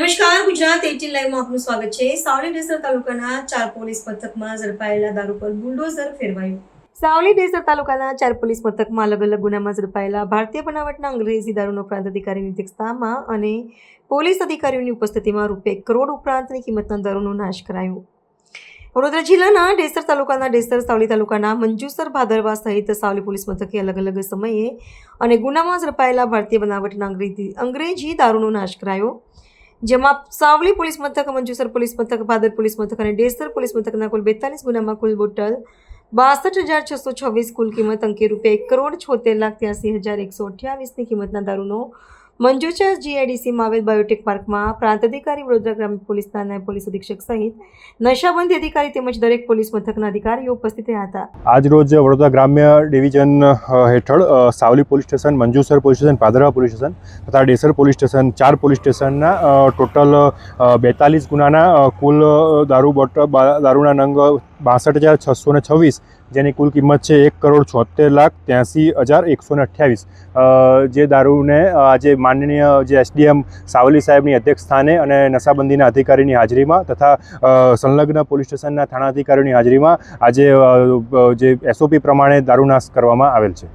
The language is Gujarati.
નમસ્કાર, ગુજરાત 18 લાઈવમાં આપનું સ્વાગત છે। સાવલી ડેસર તાલુકાના 4 પોલીસ મથકમાં ઝડપાયેલા દારૂ પર બુલડોઝર ફેરવાયું। સાવલી ડેસર તાલુકાના 4 પોલીસ મથકમાં અલગ અલગ ગુનામાં ઝડપાયેલા ભારતીય બનાવટના અંગ્રેજી દારૂનો પ્રાંત અધિકારીની અધ્યક્ષતામાં અને પોલીસ અધિકારીઓની ઉપસ્થિતિમાં રૂપિયા 1 કરોડ ઉપરાંતની કિંમતના દારૂનો નાશ કરાયો। વડોદરા જિલ્લાના ડેસર તાલુકાના ડેસર, સાવલી તાલુકાના મંજુસર, ભાદરવા સહિત સાવલી પોલીસ મથકે અલગ અલગ સમયે અને ગુનામાં ઝડપાયેલા ભારતીય બનાવટના અંગ્રેજી દારૂનો નાશ કરાયો, જેમાં સાવલી પોલીસ મથક, મંજુસર પોલીસ મથક, ભાદર પોલીસ મથક અને ડેસર પોલીસ મથકના કુલ 42 ગુનામાં કુલ બોટલ 62,626 કુલ કિંમત અંકે રૂપિયા 1,83,128ની કિંમતના દારૂનો મંજુસર જીઆઈડીસીમાં આવેલ બાયોટેક પાર્કમાં પ્રાંત અધિકારી, વડોદરા ગ્રામ્ય પોલીસના નાયબ પોલીસ અધિક્ષક સહિત નશાબંધી અધિકારી તેમજ દરેક પોલીસ મથકના અધિકારીઓ ઉપસ્થિત રહ્યા હતા। આજ રોજ વડોદરા ગ્રામ્ય ડિવિઝન હેઠળ Savli police station, Manjusar police station, ભાદરવા પોલીસ સ્ટેશન તથા ડેસર પોલીસ સ્ટેશન, 4 પોલીસ સ્ટેશનના ટોટલ 42 ગુનાના કુલ દારૂના નંગ 62,626, જેની કુલ કિંમત છે 1,76,83,128, જે દારૂને આજે માનનીય જે એસડીએમ સાવલી સાહેબની અધ્યક્ષ સ્થાને અને નશાબંધીના અધિકારીની હાજરીમાં તથા સંલગ્ન પોલીસ સ્ટેશનના થાણા અધિકારીઓની હાજરીમાં આજે જે એસઓપી પ્રમાણે દારૂનાશ કરવામાં આવેલ છે।